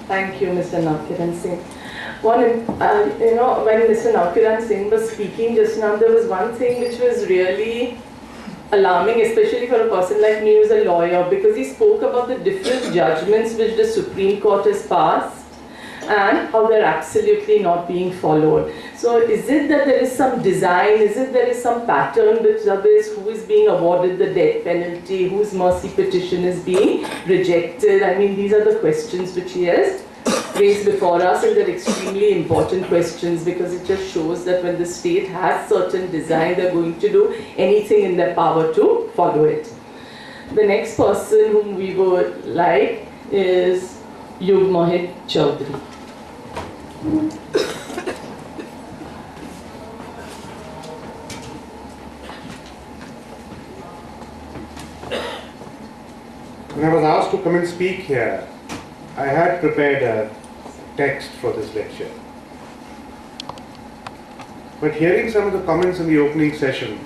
Thank you, Mr. Nakiran Singh. When Mr. Nakiran Singh was speaking just now, there was one thing which was really alarming, especially for a person like me who's a lawyer, because he spoke about the different judgments which the Supreme Court has passed and how they're absolutely not being followed. So is it that there is some design, is it there is some pattern which others who is being awarded the death penalty, whose mercy petition is being rejected? I mean, these are the questions which he has raised before us, and they're extremely important questions because it just shows that when the state has certain design, they're going to do anything in their power to follow it. The next person whom we would like is Yug Mohit Chaudhary. When I was asked to come and speak here, I had prepared a text for this lecture. But hearing some of the comments in the opening session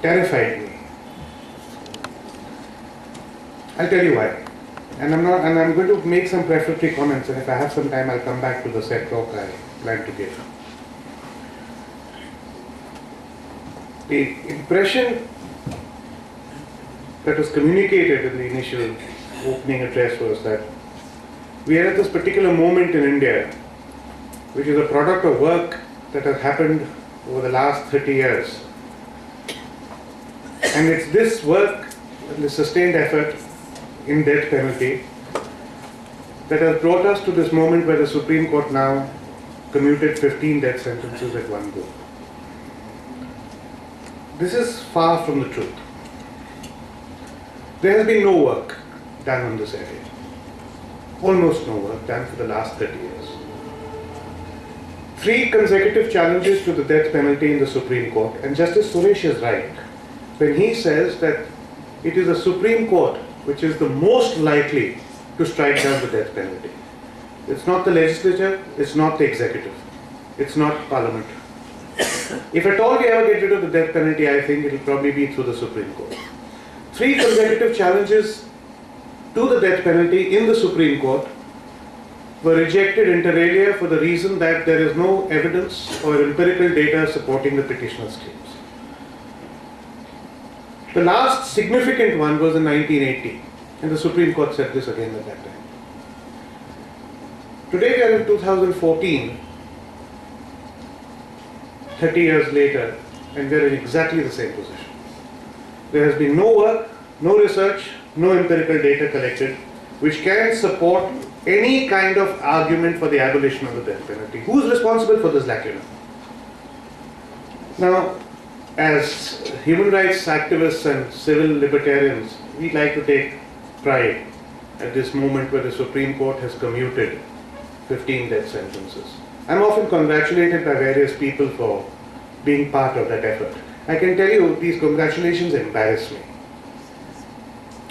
terrified me. I'll tell you why. And I'm going to make some prefatory comments, and if I have some time, I'll come back to the set talk I plan to give. The impression that was communicated in the initial opening address was that we are at this particular moment in India, which is a product of work that has happened over the last 30 years. And it's this work and the sustained effort in death penalty that has brought us to this moment where the Supreme Court now commuted 15 death sentences at one go. This is far from the truth. There has been no work done on this area. Almost no work done for the last 30 years. 3 consecutive challenges to the death penalty in the Supreme Court, and Justice Suresh is right when he says that it is the Supreme Court which is the most likely to strike down the death penalty. It's not the legislature, it's not the executive, it's not Parliament. If at all we ever get rid of the death penalty, I think it will probably be through the Supreme Court. 3 consecutive challenges to the death penalty in the Supreme Court were rejected inter alia for the reason that there is no evidence or empirical data supporting the petitioner's claims. The last significant one was in 1980, and the Supreme Court said this again at that time. Today we are in 2014, 30 years later, and we are in exactly the same position. There has been no work, no research, no empirical data collected which can support any kind of argument for the abolition of the death penalty. Who is responsible for this lacuna? Now, as human rights activists and civil libertarians, we like to take pride at this moment where the Supreme Court has commuted 15 death sentences. I'm often congratulated by various people for being part of that effort. I can tell you these congratulations embarrass me.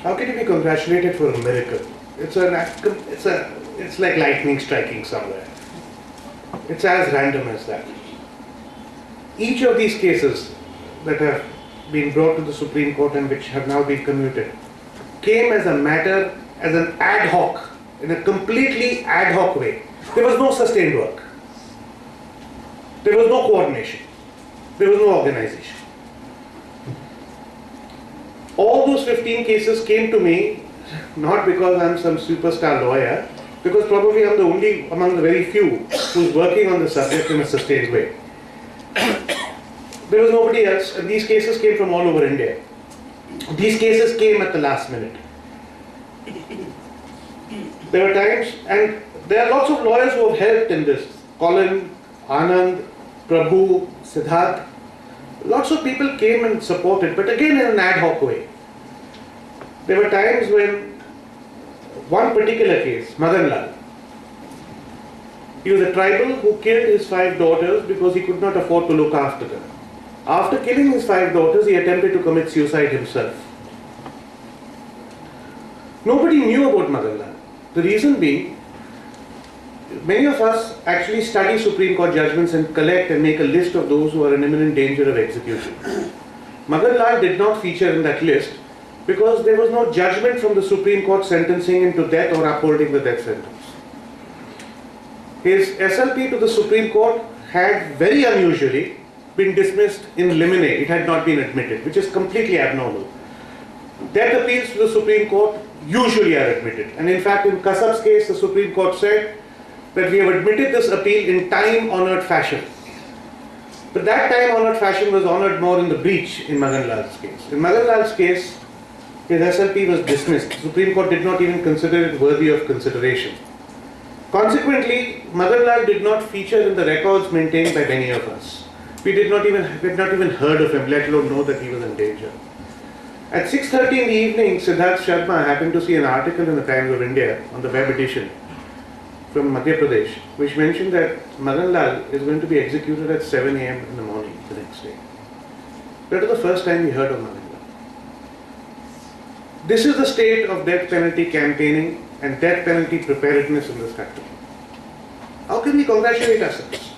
How can you be congratulated for a miracle? It's like lightning striking somewhere. It's as random as that. Each of these cases that have been brought to the Supreme Court and which have now been commuted came as a matter, as an ad hoc, in a completely ad hoc way. There was no sustained work. There was no coordination. There was no organization. All those 15 cases came to me not because I'm some superstar lawyer, because probably I'm the only among the very few who's working on the subject in a sustained way. There was nobody else, and these cases came from all over India. These cases came at the last minute. There were times, and there are lots of lawyers who have helped in this. Colin, Anand, Prabhu, Siddharth. Lots of people came and supported, but again in an ad hoc way. There were times when one particular case, Madan Lal, he was a tribal who killed his 5 daughters because he could not afford to look after them. After killing his 5 daughters, he attempted to commit suicide himself. Nobody knew about Madan Lal. The reason being, many of us actually study Supreme Court judgments and collect and make a list of those who are in imminent danger of execution. Madan Lal did not feature in that list because there was no judgment from the Supreme Court sentencing him to death or upholding the death sentence. His SLP to the Supreme Court had very unusually been dismissed in limine. It had not been admitted, which is completely abnormal. Death appeals to the Supreme Court usually are admitted. And in fact, in Kasab's case, the Supreme Court said that we have admitted this appeal in time-honored fashion. But that time-honored fashion was honored more in the breach in Madan Lal's case. In Madan Lal's case, his SLP was dismissed. The Supreme Court did not even consider it worthy of consideration. Consequently, Madan Lal did not feature in the records maintained by many of us. We had not even heard of him, let alone know that he was in danger. At 6:30 in the evening, Siddharth Sharma happened to see an article in the Times of India on the web edition from Madhya Pradesh, which mentioned that Madan Lal is going to be executed at 7 a.m. in the morning the next day. That was the first time we heard of Madan Lal. This is the state of death penalty campaigning and death penalty preparedness in this country. How can we congratulate ourselves?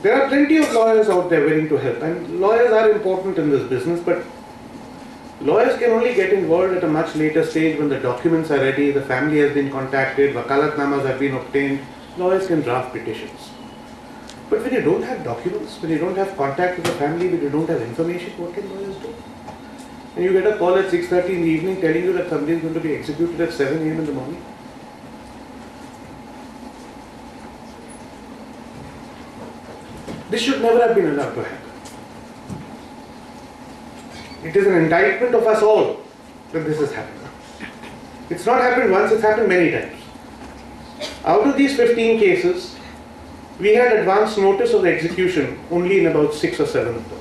There are plenty of lawyers out there willing to help, and lawyers are important in this business, but lawyers can only get involved at a much later stage when the documents are ready, the family has been contacted, wakalatnamas have been obtained. Lawyers can draft petitions. But when you don't have documents, when you don't have contact with the family, when you don't have information, what can lawyers do? And you get a call at 6:30 in the evening telling you that somebody is going to be executed at 7 a.m. in the morning. This should never have been allowed to happen. It is an indictment of us all that this has happened. It's not happened once, it's happened many times. Out of these 15 cases, we had advance notice of the execution only in about 6 or 7 of them.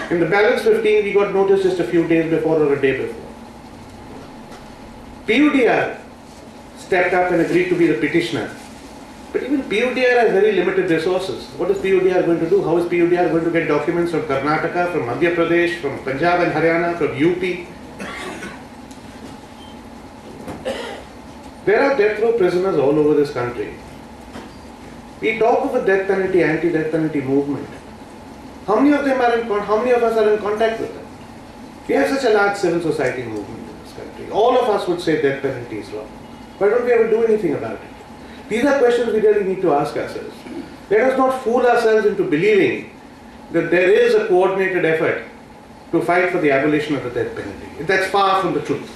In the balance 15, we got notice just a few days before or a day before. PUDR stepped up and agreed to be the petitioner. But even PUDR has very limited resources. What is PUDR going to do? How is PUDR going to get documents from Karnataka, from Madhya Pradesh, from Punjab and Haryana, from UP? There are death row prisoners all over this country. We talk of a death penalty, anti-death penalty movement. How many of them how many of us are in contact with them? We have such a large civil society movement in this country. All of us would say death penalty is wrong. Why don't we ever do anything about it? These are questions we really need to ask ourselves. Let us not fool ourselves into believing that there is a coordinated effort to fight for the abolition of the death penalty. That's far from the truth.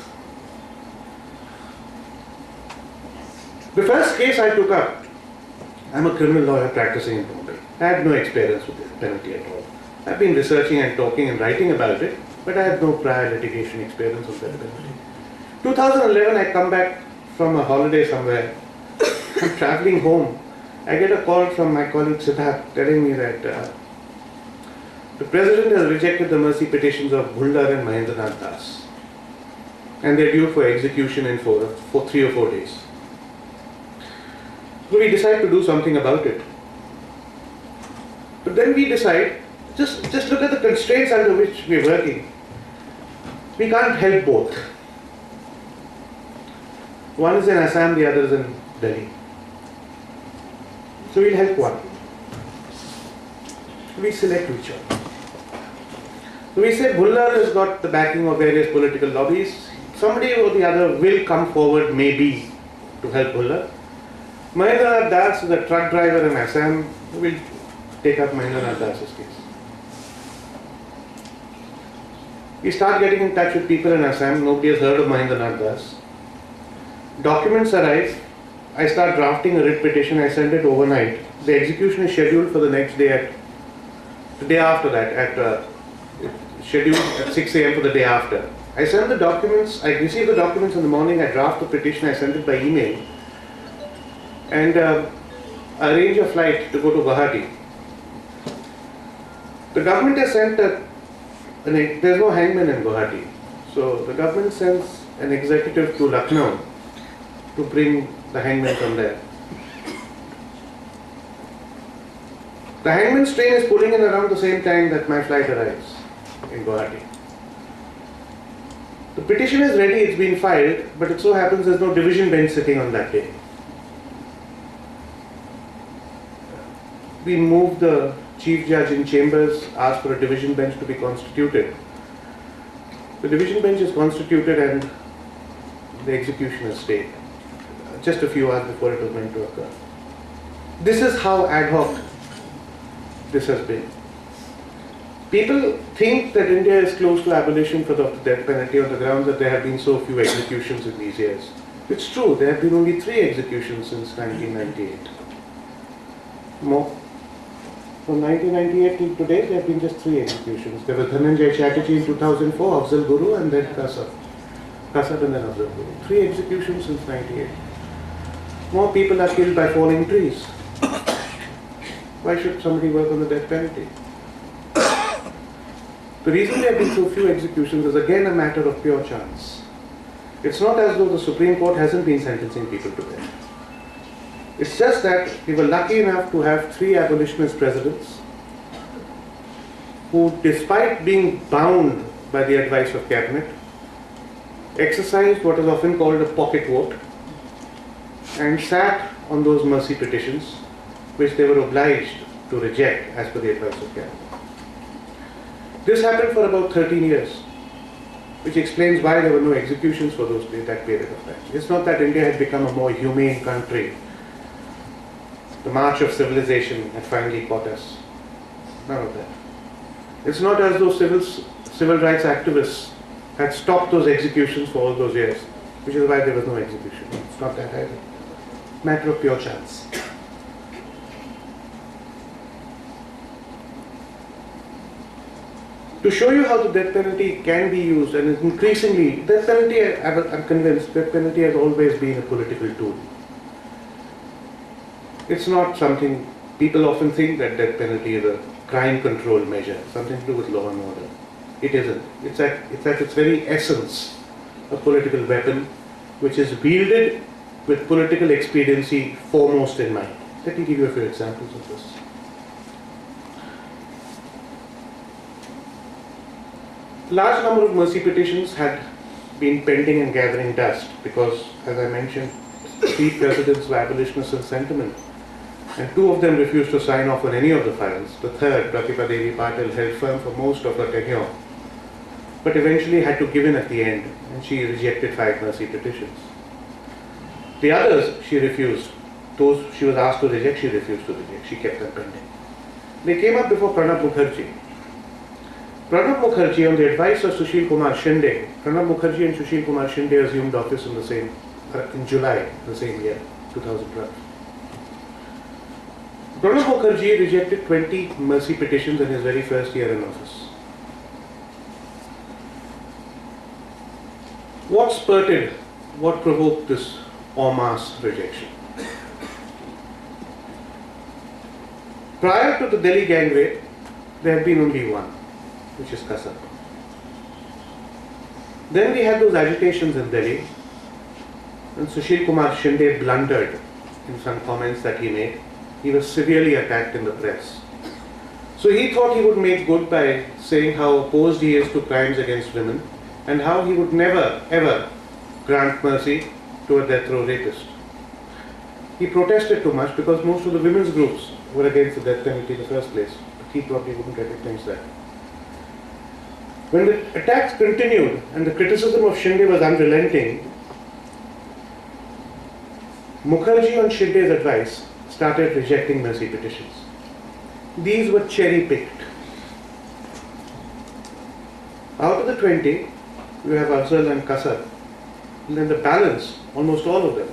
The first case I took up, I'm a criminal lawyer practicing in Bombay. I had no experience with death penalty at all. I've been researching and talking and writing about it, but I had no prior litigation experience of death penalty. 2011, I come back from a holiday somewhere. I'm traveling home. I get a call from my colleague Siddharth telling me that the president has rejected the mercy petitions of Bhullar and Mahendranath Das, and they're due for execution in 3 or 4 days. So we decide to do something about it. But then we decide, just look at the constraints under which we're working. We can't help both. One is in Assam, the other is in Delhi. So we'll help one. We select which one. So we say Bhullar has got the backing of various political lobbies. Somebody or the other will come forward maybe to help Bhullar. Mahendranath Das is a truck driver in Assam. We'll take up Mahendranath Das's case. We start getting in touch with people in Assam. Nobody has heard of Mahendranath Das. Documents arrive. I start drafting a writ petition. I send it overnight. The execution is scheduled for the next day the day after that, scheduled at 6 a.m. for the day after. I send the documents. I receive the documents in the morning. I draft the petition. I send it by email. And arrange a flight to go to Guwahati. The government has sent there's no hangman in Guwahati. So the government sends an executive to Lucknow to bring the hangman from there. The hangman's train is pulling in around the same time that my flight arrives in Guwahati. The petition is ready, it's been filed, but it so happens there's no division bench sitting on that day. we moved the chief judge in chambers, asked for a division bench to be constituted. The division bench is constituted and the execution has stayed just a few hours before it was meant to occur. This is how ad hoc this has been. People think that India is close to abolition for the death penalty on the grounds that there have been so few executions in these years. It's true, there have been only 3 executions since 1998. More. From 1998 till today, there have been just 3 executions. There was Dhananjay Chatterjee in 2004, Afzal Guru, and then Kasab. Kasab and then Afzal Guru. 3 executions since 98. More people are killed by falling trees. Why should somebody work on the death penalty? The reason there have been so few executions is again a matter of pure chance. It's not as though the Supreme Court hasn't been sentencing people to death. It's just that we were lucky enough to have 3 abolitionist presidents who, despite being bound by the advice of cabinet, exercised what is often called a pocket vote and sat on those mercy petitions which they were obliged to reject as per the advice of cabinet. This happened for about 13 years, which explains why there were no executions for that period of time. It's not that India had become a more humane country. The march of civilization had finally caught us. None of that. It's not as though civil rights activists had stopped those executions for all those years, which is why there was no execution. It's not that either. Matter of pure chance. To show you how the death penalty can be used, and increasingly, death penalty, I'm convinced, death penalty has always been a political tool. It's not something, people often think that death penalty is a crime control measure, something to do with law and order. It isn't. It's at its very essence a political weapon which is wielded with political expediency foremost in mind. Let me give you a few examples of this. Large number of mercy petitions had been pending and gathering dust because, as I mentioned, 3 presidents were abolitionists in sentiment, and 2 of them refused to sign off on any of the files. The third, Pratibha Devi Patil, held firm for most of her tenure, but eventually had to give in at the end, and she rejected 5 mercy petitions. The others, she refused. Those she was asked to reject, she refused to reject. She kept them pending. They came up before Pranab Mukherjee. Pranab Mukherjee, on the advice of Sushil Kumar Shinde, Pranab Mukherjee and Sushil Kumar Shinde assumed office in July the same year, 2012. Pranab Mukherjee rejected 20 mercy petitions in his very first year in office. What provoked this en masse rejection? Prior to the Delhi gang raid, there had been only one, which is Kasab. Then we had those agitations in Delhi, and Sushil Kumar Shinde blundered in some comments that he made. He was severely attacked in the press. So he thought he would make good by saying how opposed he is to crimes against women and how he would never ever grant mercy to a death row rapist. He protested too much because most of the women's groups were against the death penalty in the first place, but he probably wouldn't recognize that. When the attacks continued and the criticism of Shinde was unrelenting, Mukherjee, on Shinde's advice, started rejecting mercy petitions. These were cherry-picked. Out of the 20, you have Afzal and Kasab, and then the balance, almost all of them,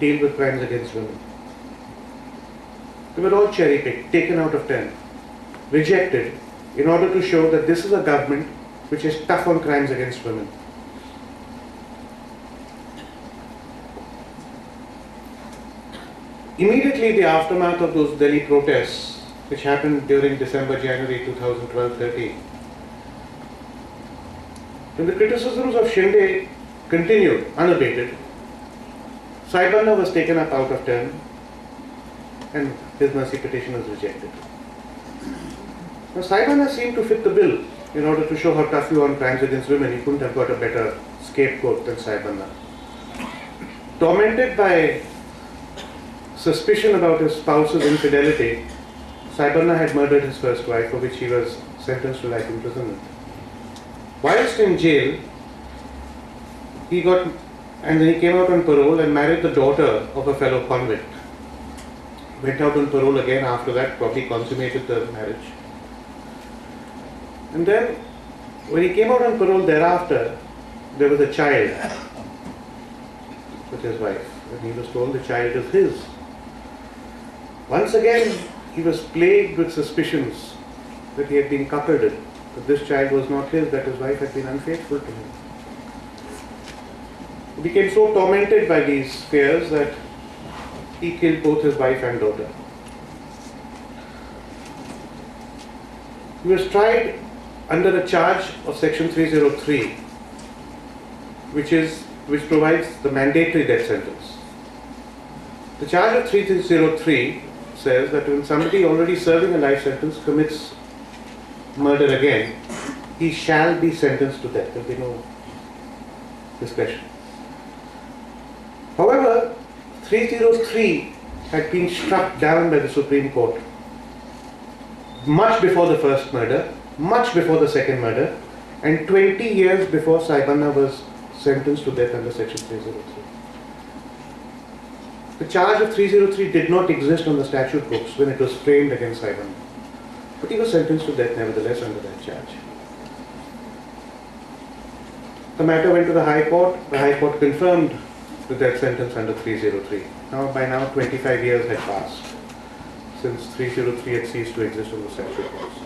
deal with crimes against women. They were all cherry-picked, taken out of 10, rejected, in order to show that this is a government which is tough on crimes against women. Immediately the aftermath of those Delhi protests, which happened during December-January 2012-13, when the criticisms of Shinde continued unabated, Saibana was taken up out of turn and his mercy petition was rejected. Now Saibana seemed to fit the bill. In order to show how tough you are on crimes against women, he couldn't have got a better scapegoat than Saibana. Tormented by suspicion about his spouse's infidelity, Saibanna had murdered his first wife, for which he was sentenced to life imprisonment. Whilst in jail, and then he came out on parole and married the daughter of a fellow convict. Went out on parole again after that, probably consummated the marriage. And then, when he came out on parole thereafter, there was a child with his wife, and he was told the child is his. Once again, he was plagued with suspicions that he had been cuckolded, that this child was not his, that his wife had been unfaithful to him. He became so tormented by these fears that he killed both his wife and daughter. He was tried under a charge of Section 303, which provides the mandatory death sentence. The charge of 303 says that when somebody already serving a life sentence commits murder again, he shall be sentenced to death. There will be no discretion. However, 303 had been struck down by the Supreme Court much before the first murder, much before the second murder, and 20 years before Saibanna was sentenced to death under Section 303. The charge of 303 did not exist on the statute books when it was framed against Saibanna, but he was sentenced to death nevertheless under that charge. The matter went to the High Court. The High Court confirmed the death sentence under 303. By now 25 years had passed since 303 had ceased to exist on the statute books.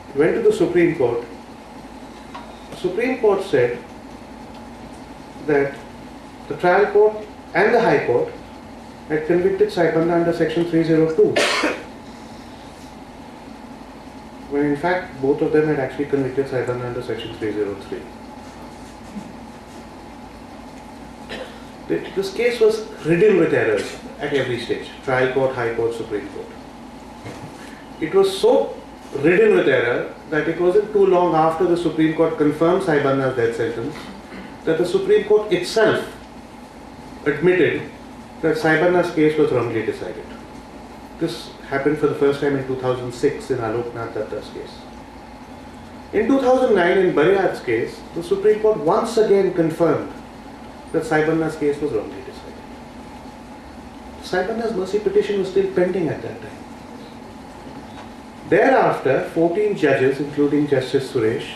It went to the Supreme Court. The Supreme Court said that the trial court and the High Court had convicted Saibanna under Section 302, when in fact both of them had actually convicted Saibanna under Section 303. This case was ridden with errors at every stage, trial court, High Court, Supreme Court. It was so ridden with error that it wasn't too long after the Supreme Court confirmed Saibanna's death sentence that the Supreme Court itself admitted that Saibanna's case was wrongly decided. This happened for the first time in 2006 in Alok Nath Datta's case. In 2009 in Bariyat's case, the Supreme Court once again confirmed that Saibanna's case was wrongly decided. Saibanna's mercy petition was still pending at that time. Thereafter, 14 judges, including Justice Suresh,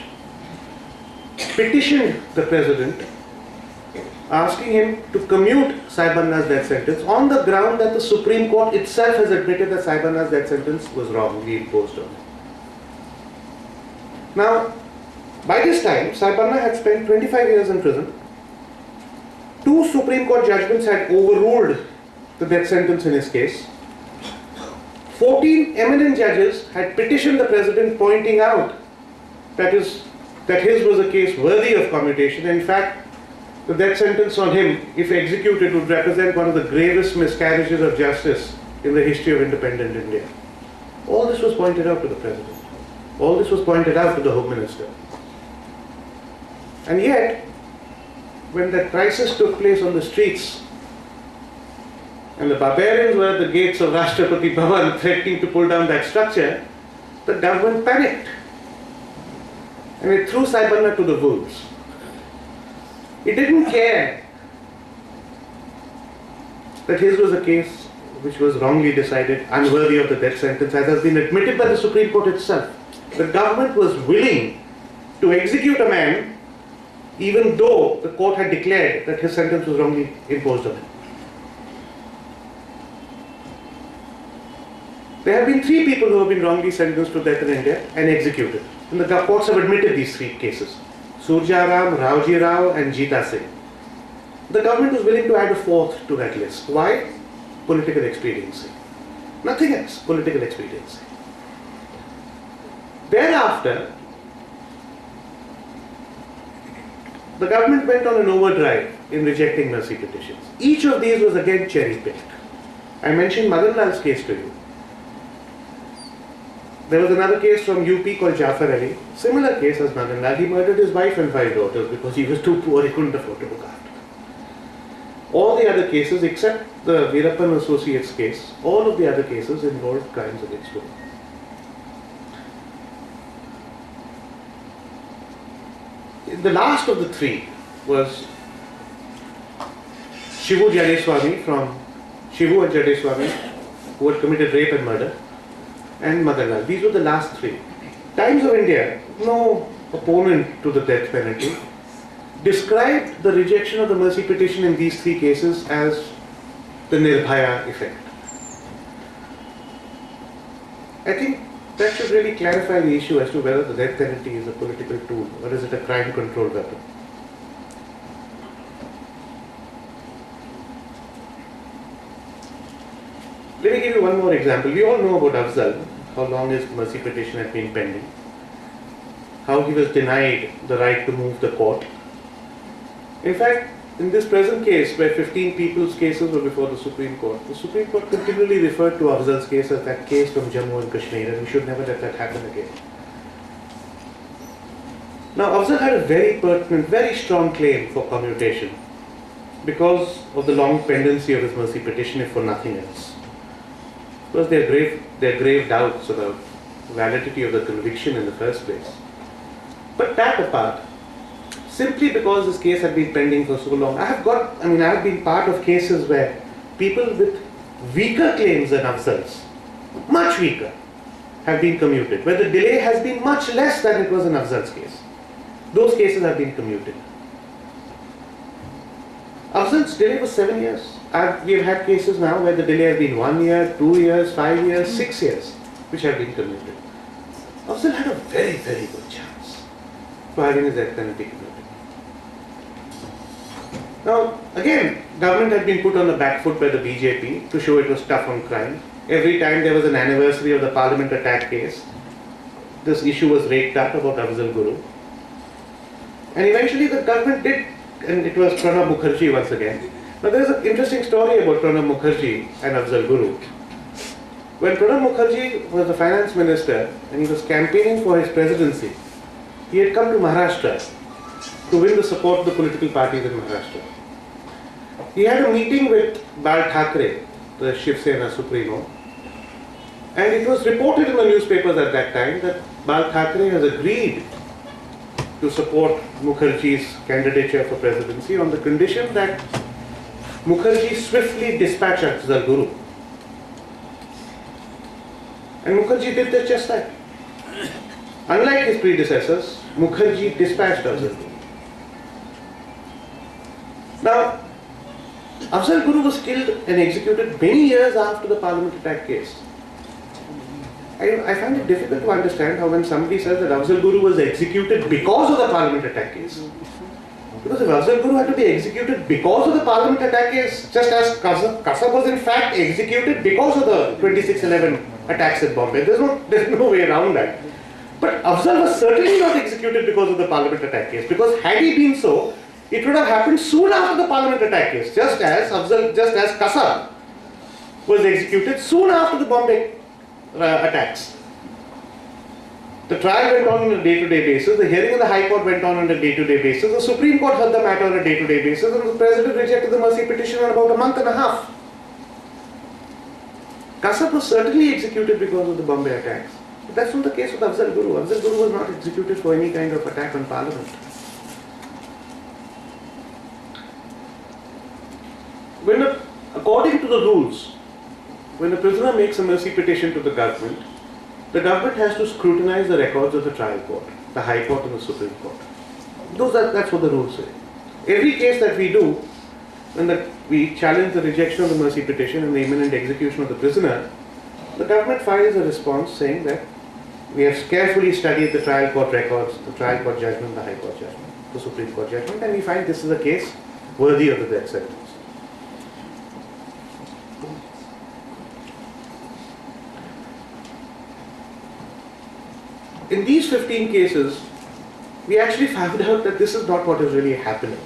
petitioned the President asking him to commute Saibanna's death sentence on the ground that the Supreme Court itself has admitted that Saibanna's death sentence was wrongly imposed on him. Now, by this time, Saibanna had spent 25 years in prison. 2 Supreme Court judgments had overruled the death sentence in his case. 14 eminent judges had petitioned the President pointing out that his was a case worthy of commutation. In fact, the death sentence on him, if executed, would represent one of the gravest miscarriages of justice in the history of independent India. All this was pointed out to the President. All this was pointed out to the Home Minister. And yet, when that crisis took place on the streets and the barbarians were at the gates of Rashtrapati Bhavan threatening to pull down that structure, the government panicked and it threw Saibanna to the wolves. It didn't care that his was a case which was wrongly decided, unworthy of the death sentence, as has been admitted by the Supreme Court itself. The government was willing to execute a man even though the court had declared that his sentence was wrongly imposed on him. There have been 3 people who have been wrongly sentenced to death in India and executed. And the courts have admitted these 3 cases. Surja Ram, Raoji Rao and Jita Singh. The government was willing to add a 4th to that list. Why? Political expediency. Nothing else, political expediency. Thereafter, the government went on an overdrive in rejecting mercy petitions. Each of these was again cherry-picked. I mentioned Madan Lal's case to you. There was another case from UP called Jafar Ali. Similar case as Madan Lal. He murdered his wife and 5 daughters because he was too poor, he couldn't afford to look after them. All the other cases, except the Veerappan Associates case, all of the other cases involved crimes against women. The last of the three was Shivu Jadeswamy Shivu and Jadeswamy, who had committed rape and murder, and Madan Lal. These were the last three. Times of India, no opponent to the death penalty, described the rejection of the mercy petition in these three cases as the Nirbhaya effect. I think that should really clarify the issue as to whether the death penalty is a political tool or is it a crime control weapon. Let me give you one more example. We all know about Afzal, how long his mercy petition had been pending, how he was denied the right to move the court. In fact, in this present case, where 15 people's cases were before the Supreme Court continually referred to Afzal's case as that case from Jammu and Kashmir, and we should never let that happen again. Now, Afzal had a very pertinent, very strong claim for commutation because of the long pendency of his mercy petition, if for nothing else. Because there are grave doubts about the validity of the conviction in the first place. But that apart, simply because this case had been pending for so long, I have been part of cases where people with weaker claims than Afzal's, much weaker, have been commuted, where the delay has been much less than it was in Afzal's case. Those cases have been commuted. Afzal's delay was 7 years. We have had cases now where the delay has been 1 year, 2 years, 5 years, 6 years, which have been commuted. Afzal had a very, very good chance for having his death penalty commuted. Now, again, government had been put on the back foot by the BJP to show it was tough on crime. Every time there was an anniversary of the Parliament attack case, this issue was raked up about Afzal Guru. And eventually the government did, and it was Pranab Mukherjee once again. Now there is an interesting story about Pranab Mukherjee and Afzal Guru. When Pranab Mukherjee was the finance minister and he was campaigning for his presidency, he had come to Maharashtra to win the support of the political parties in Maharashtra. He had a meeting with Bal Thackeray, the Shiv Sena Supremo, and it was reported in the newspapers at that time that Bal Thackeray has agreed to support Mukherjee's candidature for presidency on the condition that Mukherjee swiftly dispatch Afzal Guru. And Mukherjee did just that. Unlike his predecessors, Mukherjee dispatched Afzal Guru. Now, Afzal Guru was killed and executed many years after the Parliament attack case. I find it difficult to understand how when somebody says that Afzal Guru was executed because of the Parliament attack case. Because if Afzal Guru had to be executed because of the Parliament attack case, just as Kasab was in fact executed because of the 2611 attacks at Bombay, there's no way around that. But Afzal was certainly not executed because of the Parliament attack case, because had he been so, it would have happened soon after the Parliament attack case, just as Kasab was executed soon after the Bombay attacks. The trial went on a day-to-day basis, the hearing in the High Court went on a day-to-day basis, the Supreme Court heard the matter on a day-to-day basis, and the President rejected the mercy petition in about a month and a half. Kasab was certainly executed because of the Bombay attacks. But that's not the case with Afzal Guru. Afzal Guru was not executed for any kind of attack on Parliament. According to the rules, when a prisoner makes a mercy petition to the government has to scrutinize the records of the trial court, the High Court and the Supreme Court. That's what the rules say. Every case that we do, when we challenge the rejection of the mercy petition and the imminent execution of the prisoner, the government files a response saying that we have carefully studied the trial court records, the trial court judgment, the High Court judgment, the Supreme Court judgment, and we find this is a case worthy of the death sentence. In these 15 cases, we actually found out that this is not what is really happening.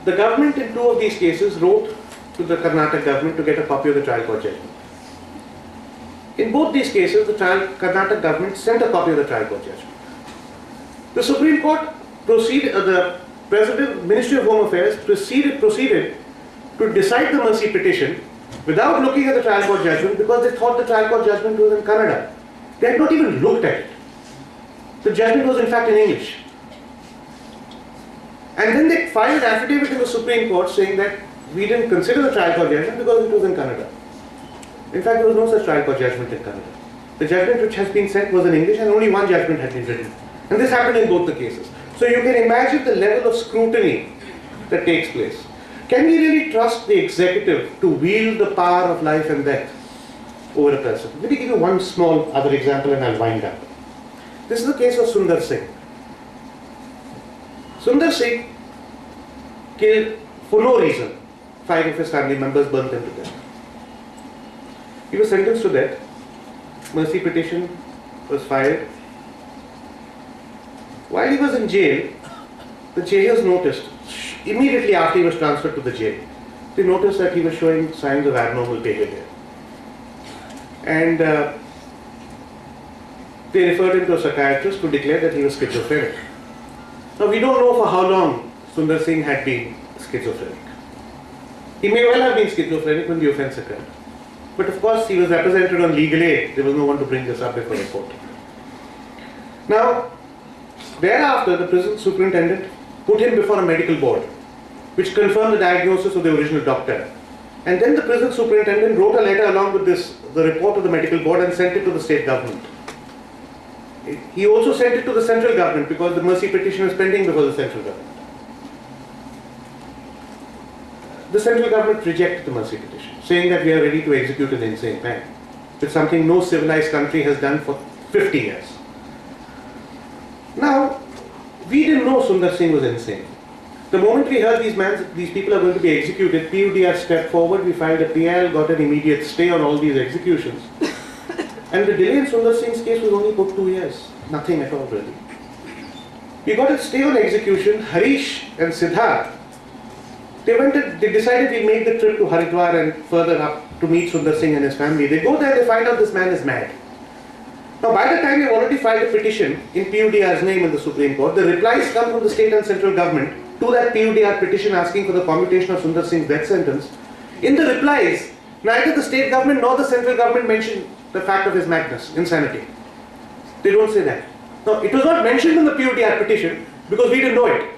The government in 2 of these cases wrote to the Karnataka government to get a copy of the trial court judgment. In both these cases, the Karnataka government sent a copy of the trial court judgment. The Supreme Court Ministry of Home Affairs proceeded to decide the mercy petition without looking at the trial court judgment because they thought the trial court judgment was in Kannada. They had not even looked at it. The judgment was in fact in English. And then they filed an affidavit in the Supreme Court saying that we didn't consider the trial court judgment because it was in Kannada. In fact, there was no such trial court judgment in Kannada. The judgment which has been sent was in English and only one judgment had been written. And this happened in both the cases. So you can imagine the level of scrutiny that takes place. Can we really trust the executive to wield the power of life and death over a person? Let me give you one small other example and I'll wind up. This is the case of Sundar Singh. Sundar Singh killed for no reason 5 of his family members, burnt them to death. He was sentenced to death. Mercy petition was filed. While he was in jail, the jailers noticed, immediately after he was transferred to the jail, they noticed that he was showing signs of abnormal behavior. And they referred him to a psychiatrist who declared that he was schizophrenic. Now we don't know for how long Sundar Singh had been schizophrenic. He may well have been schizophrenic when the offence occurred. But of course he was represented on legal aid. There was no one to bring this up before the court. Now, thereafter the prison superintendent put him before a medical board which confirmed the diagnosis of the original doctor. And then the prison superintendent wrote a letter along with the report of the medical board and sent it to the state government. He also sent it to the central government because the mercy petition was pending before the central government. The central government rejected the mercy petition, saying that we are ready to execute an insane man. It's something no civilized country has done for 50 years. Now, we didn't know Sundar Singh was insane. The moment we heard these people are going to be executed, PUDR stepped forward, we filed a PIL, got an immediate stay on all these executions. And the delay in Sundar Singh's case was only about 2 years. Nothing at all really. We got a stay on execution. Harish and Siddharth, they decided we'll make the trip to Haridwar and further up to meet Sundar Singh and his family. They go there, they find out this man is mad. Now by the time we've already filed a petition in PUDR's name in the Supreme Court, the replies come from the state and central government to that PUDR petition asking for the commutation of Sundar Singh's death sentence. In the replies, neither the state government nor the central government mention the fact of his madness, insanity. They don't say that. Now, it was not mentioned in the PUDR petition because we didn't know it.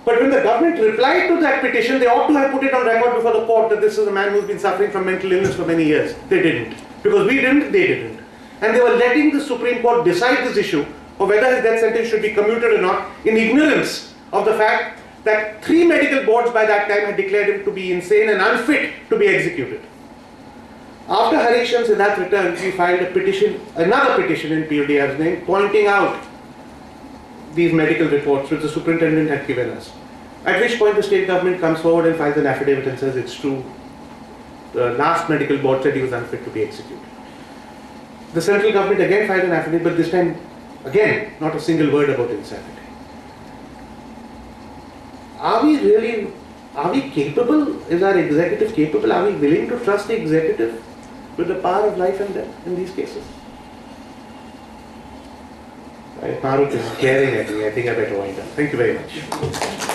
But when the government replied to that petition, they ought to have put it on record before the court that this is a man who's been suffering from mental illness for many years. They didn't. Because we didn't, they didn't. And they were letting the Supreme Court decide this issue of whether his death sentence should be commuted or not in ignorance of the fact that 3 medical boards by that time had declared him to be insane and unfit to be executed. After Harish and Siddharth returned, we filed a petition, another petition in PUDR's name, pointing out these medical reports which the superintendent had given us. At which point the state government comes forward and files an affidavit and says it's true. The last medical board said he was unfit to be executed. The central government again filed an affidavit, but this time, again, not a single word about insanity. Are we capable? Is our executive capable? Are we willing to trust the executive with the power of life and death in these cases? Marut is glaring at me. I think I better wind up. Thank you very much.